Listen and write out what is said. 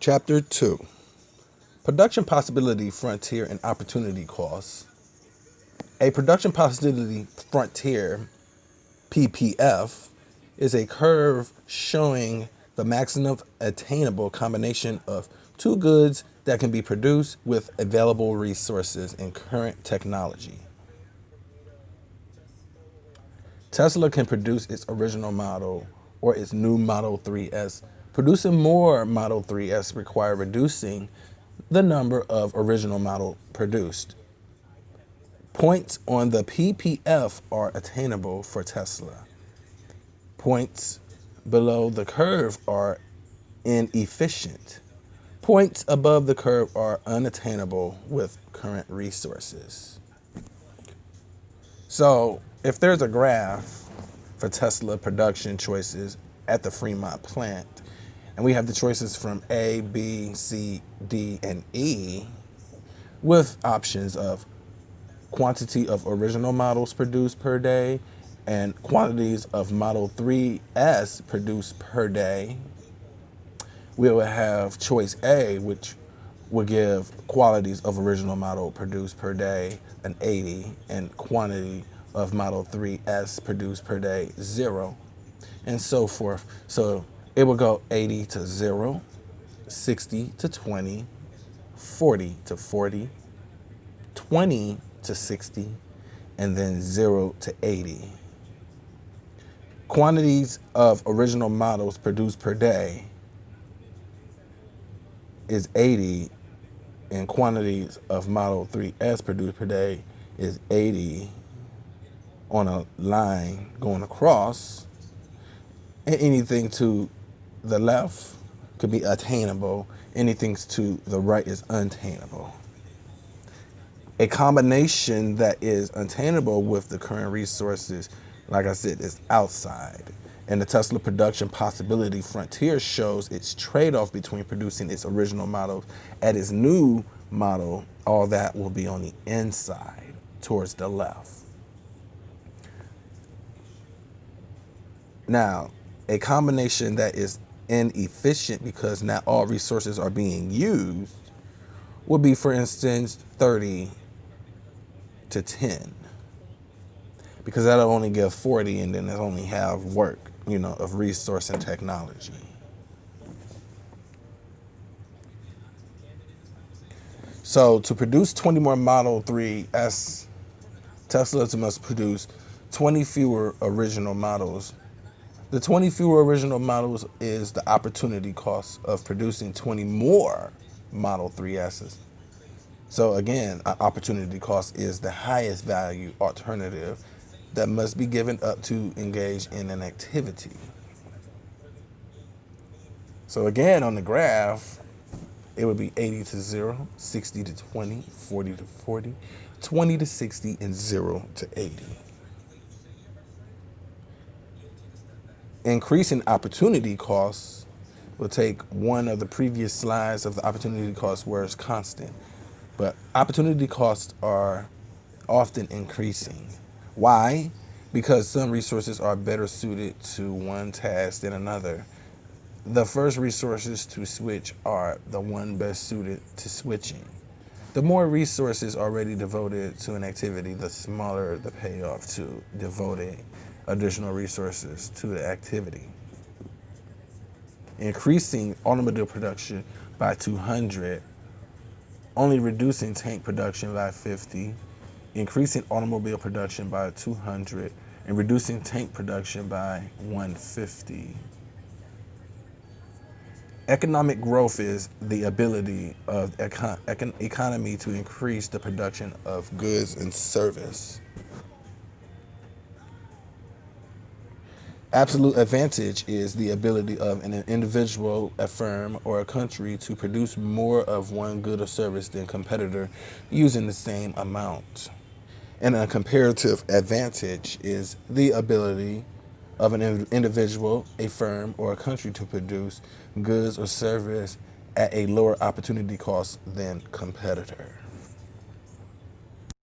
Chapter 2. Production Possibility Frontier and Opportunity Costs. A production possibility frontier, PPF, is a curve showing the maximum attainable combination of two goods that can be produced with available resources and current technology. Tesla can produce its original model or its new Model 3S. Producing more Model 3S require reducing the number of original model produced. Points on the PPF are attainable for Tesla. Points below the curve are inefficient. Points above the curve are unattainable with current resources. So if there's a graph for Tesla production choices at the Fremont plant, and we have the choices from A, B, C, D, and E, with options of quantity of original models produced per day and quantities of Model 3S produced per day, we will have choice A, which will give qualities of original model produced per day an 80 and quantity of Model 3S produced per day 0, and so forth. So it will go 80 to 0, 60 to 20, 40 to 40, 20 to 60, and then 0 to 80. Quantities of original models produced per day is 80, and quantities of Model 3S produced per day is 80 on a line going across, and anything to the left could be attainable, anything to the right is unattainable. A combination that is attainable with the current resources, like I said, is outside. And the Tesla production possibility frontier shows its trade-off between producing its original model at its new model. All that will be on the inside towards the left. Now, a combination that is inefficient because not all resources are being used would be, for instance, 30 to 10. Because that'll only give 40 and then it'll only have work, of resource and technology. So to produce 20 more Model 3S, Tesla must produce 20 fewer original models. The 20 fewer original models is the opportunity cost of producing 20 more Model 3Ss. So again, opportunity cost is the highest value alternative that must be given up to engage in an activity. So again, on the graph, it would be 80 to 0, 60 to 20, 40 to 40, 20 to 60, and 0 to 80. Increasing opportunity costs will take one of the previous slides of the opportunity cost where it's constant. But opportunity costs are often increasing. Why? Because some resources are better suited to one task than another. The first resources to switch are the one best suited to switching. The more resources already devoted to an activity, the smaller the payoff to devoting additional resources to the activity. Increasing automobile production by 200, only reducing tank production by 50, increasing automobile production by 200, and reducing tank production by 150. Economic growth is the ability of economy to increase the production of goods and service. Absolute advantage is the ability of an individual, a firm, or a country to produce more of one good or service than competitor using the same amount. And a comparative advantage is the ability of an individual, a firm, or a country to produce goods or service at a lower opportunity cost than competitor.